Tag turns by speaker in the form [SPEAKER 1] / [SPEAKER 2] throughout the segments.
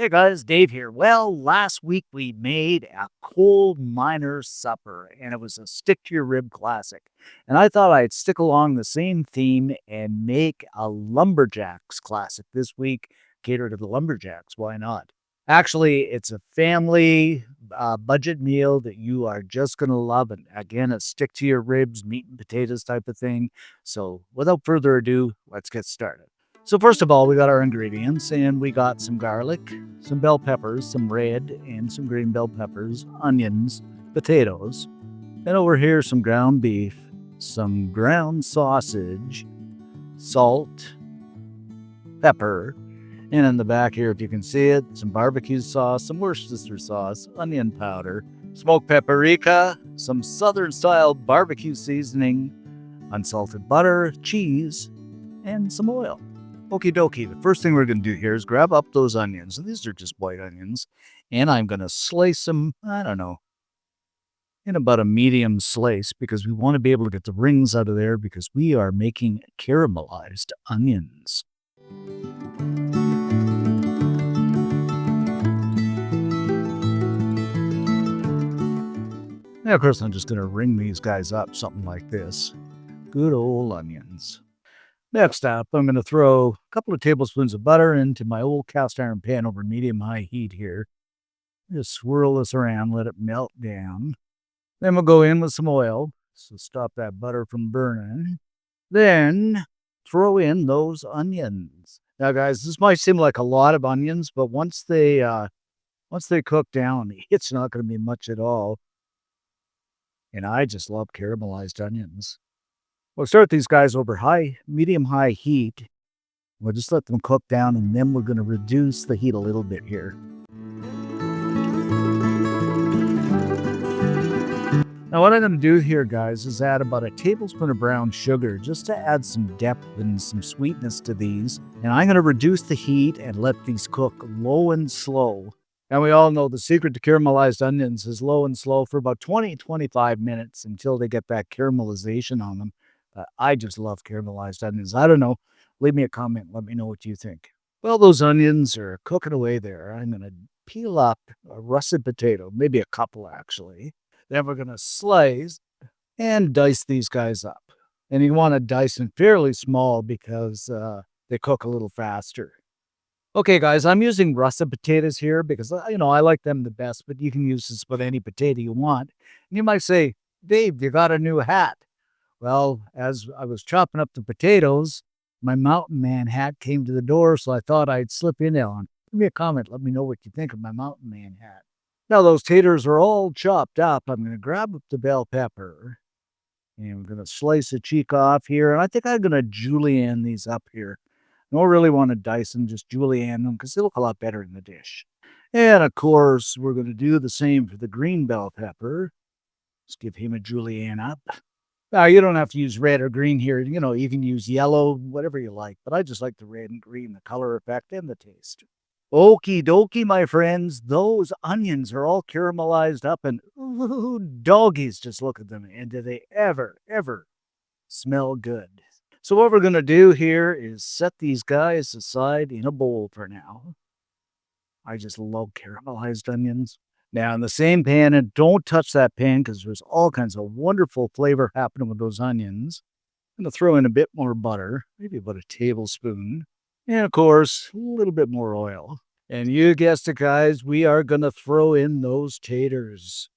[SPEAKER 1] Hey guys, Dave here. Well, last week we made a coal miner supper, and it was a stick to your rib classic. And I thought I'd stick along the same theme and make a lumberjacks classic this week, cater to the lumberjacks. Why not? Actually, it's a family budget meal that you are just going to love. And again, a stick to your ribs, meat and potatoes type of thing. So without further ado, let's get started. So first of all, we got our ingredients, and we got some garlic, some bell peppers, some red and some green bell peppers, onions, potatoes, and over here some ground beef, some ground sausage, salt, pepper, and in the back here, if you can see it, some barbecue sauce, some Worcestershire sauce, onion powder, smoked paprika, some southern-style barbecue seasoning, unsalted butter, cheese, and some oil. Okie dokie, the first thing we're going to do here is grab up those onions, and these are just white onions, and I'm going to slice them, I don't know, in about a medium slice because we want to be able to get the rings out of there because we are making caramelized onions. Now, of course, I'm just going to ring these guys up, something like this. Good old onions. Next up, I'm going to throw a couple of tablespoons of butter into my old cast iron pan over medium-high heat here. Just swirl this around, let it melt down. Then we'll go in with some oil, so stop that butter from burning. Then throw in those onions. Now, guys, this might seem like a lot of onions, but once they cook down, it's not going to be much at all. And I just love caramelized onions. We'll start these guys over medium-high heat. We'll just let them cook down, and then we're going to reduce the heat a little bit here. Now, what I'm going to do here, guys, is add about a tablespoon of brown sugar just to add some depth and some sweetness to these. And I'm going to reduce the heat and let these cook low and slow. And we all know the secret to caramelized onions is low and slow for about 20-25 minutes until they get that caramelization on them. I just love caramelized onions. I don't know. Leave me a comment. Let me know what you think. Well, those onions are cooking away there. I'm going to peel up a russet potato, maybe a couple actually. Then we're going to slice and dice these guys up. And you want to dice them fairly small because they cook a little faster. Okay, guys, I'm using russet potatoes here because, I like them the best, but you can use this with any potato you want. And you might say, Dave, you got a new hat. Well, as I was chopping up the potatoes, my mountain man hat came to the door, so I thought I'd slip in on. Give me a comment. Let me know what you think of my mountain man hat. Now those taters are all chopped up. I'm going to grab up the bell pepper, and I'm going to slice a cheek off here. And I think I'm going to julienne these up here. I don't really want to dice them, just julienne them because they look a lot better in the dish. And of course, we're going to do the same for the green bell pepper. Let's give him a julienne up. Now, you don't have to use red or green here. You can use yellow, whatever you like. But I just like the red and green, the color effect, and the taste. Okie dokie, my friends. Those onions are all caramelized up. And ooh, doggies, just look at them. And do they ever smell good? So what we're going to do here is set these guys aside in a bowl for now. I just love caramelized onions. Now, in the same pan, and don't touch that pan because there's all kinds of wonderful flavor happening with those onions. I'm going to throw in a bit more butter, maybe about a tablespoon. And, of course, a little bit more oil. And you guessed it, guys, we are going to throw in those taters.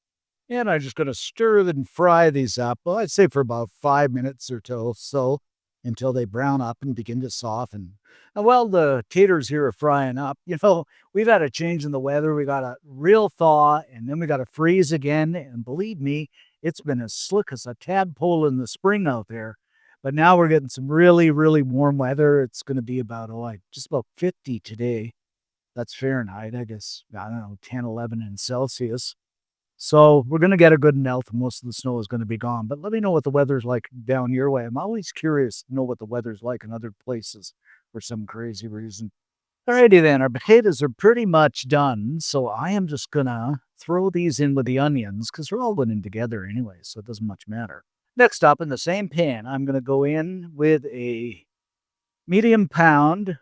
[SPEAKER 1] And I'm just going to stir and fry these up, well, I'd say for about 5 minutes or so, until they brown up and begin to soften. And while the taters here are frying up, we've had a change in the weather. We got a real thaw, and then we got a freeze again. And believe me, it's been as slick as a tadpole in the spring out there. But now we're getting some really, really warm weather. It's going to be about, just about 50 today. That's Fahrenheit, I guess, 10, 11 in Celsius. So we're going to get a good melt. Most of the snow is going to be gone. But let me know what the weather's like down your way. I'm always curious to know what the weather's like in other places for some crazy reason. Alrighty then, our potatoes are pretty much done. So I am just going to throw these in with the onions because they're all blending together anyway, so it doesn't much matter. Next up, in the same pan, I'm going to go in with a medium pound,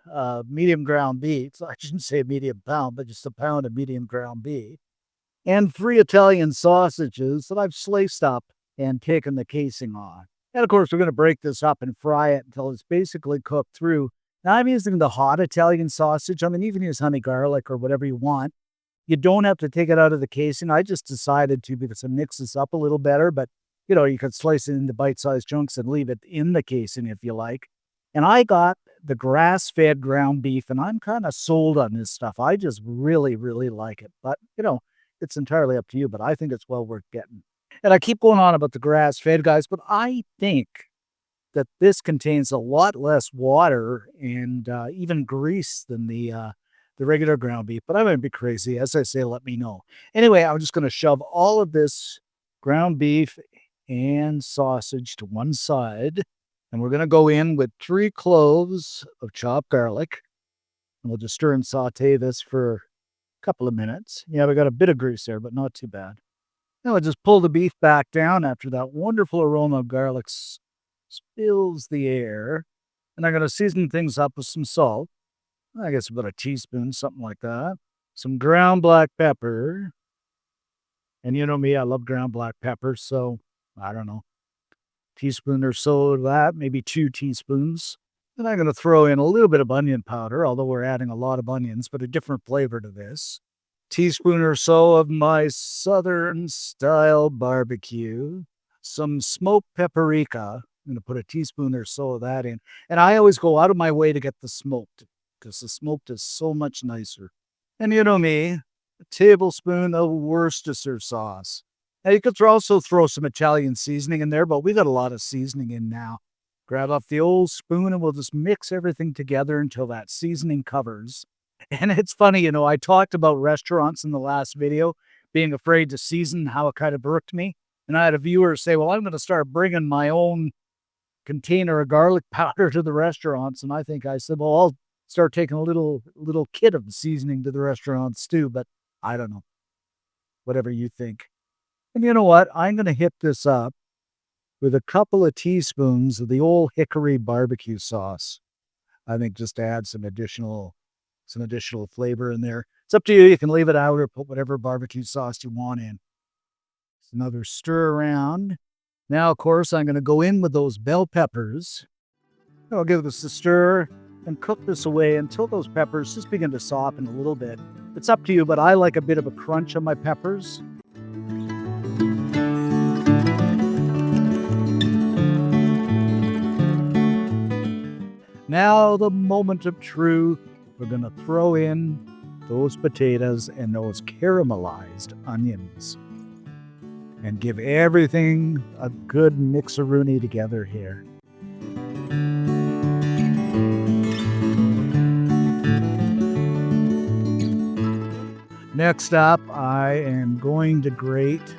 [SPEAKER 1] medium ground beef. I shouldn't say medium pound, but just a pound of medium ground beef. And 3 Italian sausages that I've sliced up and taken the casing off. And of course, we're going to break this up and fry it until it's basically cooked through. Now, I'm using the hot Italian sausage. I mean, you can use honey garlic or whatever you want. You don't have to take it out of the casing. I just decided to because it mixes up a little better, but you could slice it into bite-sized chunks and leave it in the casing if you like. And I got the grass-fed ground beef, and I'm kind of sold on this stuff. I just really, really like it. But, it's entirely up to you, but I think it's well worth getting. And I keep going on about the grass-fed, guys, but I think that this contains a lot less water and even grease than the regular ground beef. But I might be crazy. As I say, let me know. Anyway, I'm just going to shove all of this ground beef and sausage to one side. And we're going to go in with 3 cloves of chopped garlic. And we'll just stir and saute this for a couple of minutes. Yeah, we got a bit of grease there, but not too bad. Now we'll just pull the beef back down after that wonderful aroma of garlic fills the air. And I'm going to season things up with some salt. I guess about a teaspoon, something like that. Some ground black pepper. And you know me, I love ground black pepper, so I don't know, teaspoon or so of that, maybe 2 teaspoons. Then I'm going to throw in a little bit of onion powder, although we're adding a lot of onions, but a different flavor to this. Teaspoon or so of my southern style barbecue. Some smoked paprika. I'm going to put a teaspoon or so of that in. And I always go out of my way to get the smoked because the smoked is so much nicer. And you know me, a tablespoon of Worcestershire sauce. Now you could also throw some Italian seasoning in there, but we got a lot of seasoning in now. Grab off the old spoon and we'll just mix everything together until that seasoning covers. And it's funny, I talked about restaurants in the last video being afraid to season, how it kind of irked me. And I had a viewer say, well, I'm going to start bringing my own container of garlic powder to the restaurants. And I said, well, I'll start taking a little kit of seasoning to the restaurants too. But I don't know, whatever you think. And you know what? I'm going to hit this up with a couple of teaspoons of the old hickory barbecue sauce. I think just to add some additional flavor in there. It's up to you. You can leave it out or put whatever barbecue sauce you want in. It's another stir around. Now, of course, I'm going to go in with those bell peppers. I'll give this a stir and cook this away until those peppers just begin to soften a little bit. It's up to you, but I like a bit of a crunch on my peppers. Now, the moment of truth. We're going to throw in those potatoes and those caramelized onions and give everything a good mixeroonie together here. Next up, I am going to grate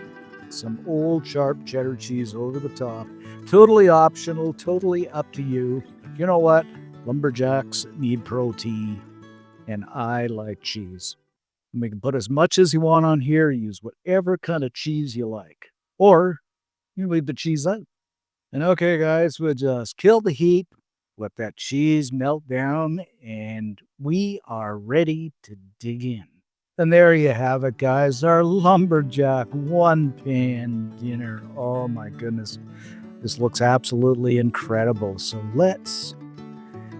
[SPEAKER 1] some old sharp cheddar cheese over the top. Totally optional, totally up to you. You know what? Lumberjacks need protein, and I like cheese. And we can put as much as you want on here. Use whatever kind of cheese you like. Or you leave the cheese out. And okay, guys, we'll just kill the heat, let that cheese melt down, and we are ready to dig in. And there you have it, guys. Our lumberjack one-pan dinner. Oh, my goodness. This looks absolutely incredible. So let's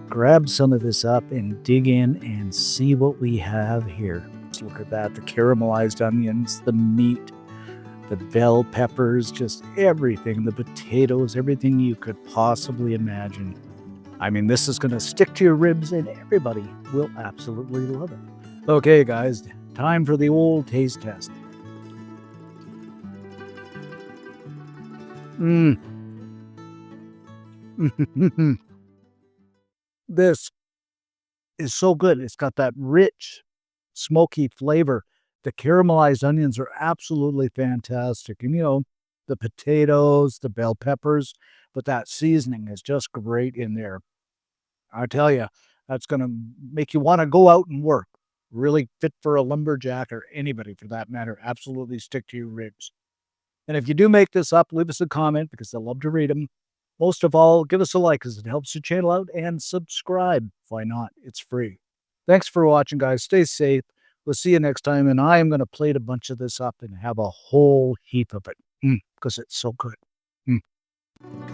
[SPEAKER 1] grab some of this up and dig in and see what we have here. Let's look at that. The caramelized onions, the meat, the bell peppers, just everything, the potatoes, everything you could possibly imagine. I mean, this is going to stick to your ribs and everybody will absolutely love it. Okay, guys, time for the old taste test. This is so good. It's got that rich, smoky flavor. The caramelized onions are absolutely fantastic. And, the potatoes, the bell peppers, but that seasoning is just great in there. I tell you, that's going to make you want to go out and work. Really fit for a lumberjack or anybody for that matter. Absolutely stick to your ribs. And if you do make this up, leave us a comment because I love to read them. Most of all, give us a like because it helps the channel out and subscribe. Why not? It's free. Thanks for watching, guys. Stay safe. We'll see you next time. And I am going to plate a bunch of this up and have a whole heap of it because it's so good. Mm.